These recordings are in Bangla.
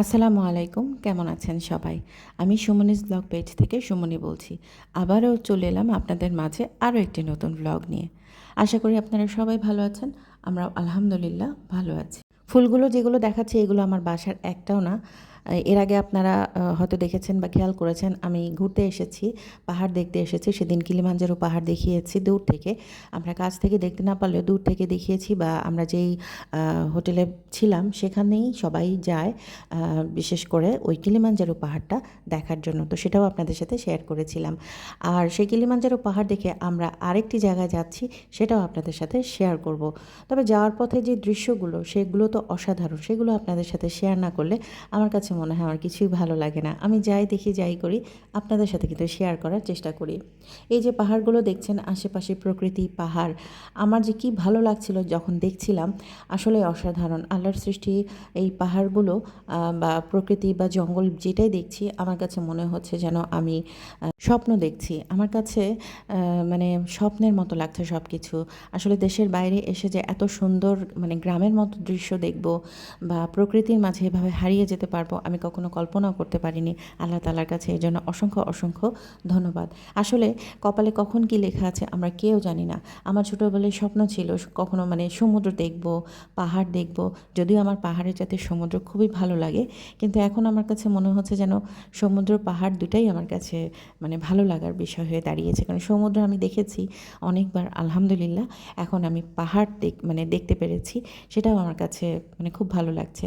আসসালামু আলাইকুম, কেমন আছেন সবাই? আমি সুমনিস ব্লগ পেজ থেকে সুমনি বলছি। আবারও চলে এলাম আপনাদের মাঝে আরও একটি নতুন ব্লগ নিয়ে। আশা করি আপনারা সবাই ভালো আছেন। আমরাও আলহামদুলিল্লাহ ভালো আছি। ফুলগুলো যেগুলো দেখাচ্ছি এগুলো আমার বাসার একটাও না। এর আগে আপনারা হয়তো দেখেছেন বা খেয়াল করেছেন আমি ঘুরতে এসেছি, পাহাড় দেখতে এসেছি। সেদিন কিলিমাঞ্জারো পাহাড় দেখিয়েছি দূর থেকে। আমরা কাছ থেকে দেখতে না পারলেও দূর থেকে দেখিয়েছি বা আমরা যেই হোটেলে ছিলাম সেখানেই সবাই যায় বিশেষ করে ওই কিলিমাঞ্জারো পাহাড়টা দেখার জন্য। তো সেটাও আপনাদের সাথে শেয়ার করেছিলাম। আর সেই কিলিমাঞ্জারো পাহাড় দেখে আমরা আরেকটি জায়গায় যাচ্ছি, সেটাও আপনাদের সাথে শেয়ার করব। তবে যাওয়ার পথে যে দৃশ্যগুলো সেগুলো তো অসাধারণ। সেগুলো আপনাদের সাথে শেয়ার না করলে আমার কাছে মনে হয় আমার কিছুই ভালো লাগে না। আমি যাই দেখি যাই করি আপনাদের সাথে কিন্তু শেয়ার করার চেষ্টা করি। এই যে পাহাড়গুলো দেখছেন আশেপাশে প্রকৃতি, পাহাড়, আমার যে কি ভালো লাগছিল যখন দেখছিলাম। আসলে অসাধারণ আল্লাহর সৃষ্টি এই পাহাড়গুলো বা প্রকৃতি বা জঙ্গল যেটাই দেখছি আমার কাছে মনে হচ্ছে যেন আমি স্বপ্ন দেখছি। আমার কাছে মানে স্বপ্নের মতো লাগছে সব কিছু। আসলে দেশের বাইরে এসে যে এত সুন্দর মানে গ্রামের মতো দৃশ্য দেখব বা প্রকৃতির মাঝে এভাবে হারিয়ে যেতে পারবো আমি কখনো কল্পনাও করতে পারিনি। আল্লাহ তাআলার কাছে এই জন্য অসংখ্য অসংখ্য ধন্যবাদ। আসলে কপালে কখন কি লেখা আছে আমরা কেউ জানি না। আমার ছোটোবেলায় স্বপ্ন ছিল কখনো মানে সমুদ্র দেখব, পাহাড় দেখব। যদিও আমার পাহাড়ের চাইতে সমুদ্র খুবই ভালো লাগে, কিন্তু এখন আমার কাছে মনে হচ্ছে যেন সমুদ্র পাহাড় দুটাই আমার কাছে মানে ভালো লাগার বিষয় হয়ে দাঁড়িয়েছে। কারণ সমুদ্র আমি দেখেছি অনেকবার আলহামদুলিল্লাহ। এখন আমি পাহাড় মানে দেখতে পেরেছি, সেটাও আমার কাছে মানে খুব ভালো লাগছে।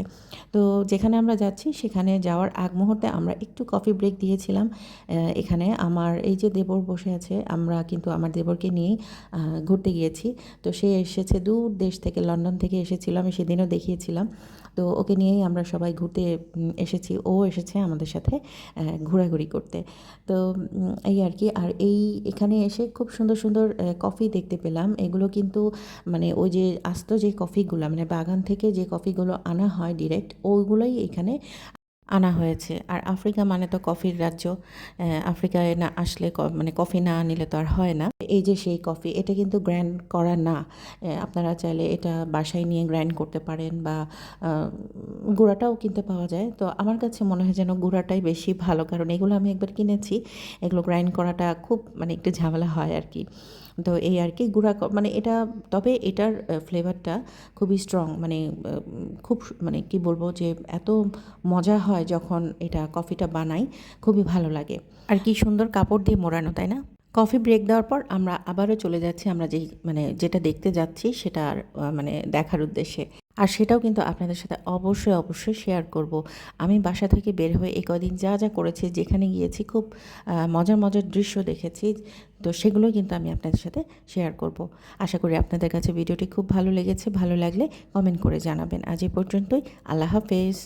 তো যেখানে আমরা যাচ্ছি সেখানে যাওয়ার আগ মুহূর্তে আমরা একটু কফি ব্রেক দিয়েছিলাম। এখানে আমার এই যে দেবর বসে আছে, আমরা কিন্তু আমার দেবরকে নিয়েই ঘুরতে গিয়েছি। তো সে এসেছে দূর দেশ থেকে, লন্ডন থেকে এসেছিল, আমি সেদিনও দেখিয়েছিলাম। তো ওকে নিয়েই আমরা সবাই ঘুরতে এসেছি। ও এসেছে আমাদের সাথে ঘোরাঘুরি করতে। তো এই আর কি। আর এখানে এসে খুব সুন্দর সুন্দর কফি দেখতে পেলাম। এগুলো কিন্তু মানে ওই যে আস্ত যে কফিগুলা মানে বাগান থেকে যে কফিগুলো আনা হয় ডিরেক্ট, ওইগুলোই এখানে আনা হয়েছে। আর আফ্রিকা মানে তো কফির রাজ্য। আফ্রিকায় না আসলে মানে কফি না নিলে তো আর হয় না। এই যে সেই কফি, এটা কিন্তু গ্রাইন্ড করা না। আপনারা চাইলে এটা বাসায় নিয়ে গ্রাইন্ড করতে পারেন বা গুঁড়াটাও কিনতে পাওয়া যায়। তো আমার কাছে মনে হয় যেন গুঁড়াটাই বেশি ভালো, কারণ এগুলো আমি একবার কিনেছি। এগুলো গ্রাইন্ড করাটা খুব মানে একটু ঝামেলা হয় আর কি। তো এই আর কি গুঁড়া মানে এটা, তবে এটার ফ্লেভারটা খুবই স্ট্রং, মানে খুব মানে কি বলবো যে এত মজা হয় যখন এটা কফিটা বানাই, খুবই ভালো লাগে। আর কি সুন্দর কাপড় দিয়ে মোড়ানো, তাই না? কফি ব্রেক দেওয়ার পর আমরা আবারও চলে যাচ্ছি আমরা যেই মানে যেটা দেখতে যাচ্ছি সেটার মানে দেখার উদ্দেশ্যে। আর সেটাও কিন্তু আপনাদের সাথে অবশ্যই অবশ্যই শেয়ার করব। আমি বাসা থেকে বের হয়ে এই কদিন যা যা করেছি, যেখানে গিয়েছি খুব মজার মজার দৃশ্য দেখেছি। তো সেগুলোই কিন্তু আমি আপনাদের সাথে শেয়ার করব। আশা করি আপনাদের কাছে ভিডিওটি খুব ভালো লেগেছে। ভালো লাগলে কমেন্ট করে জানাবেন। আজ এ পর্যন্তই। আল্লাহ হাফেজ।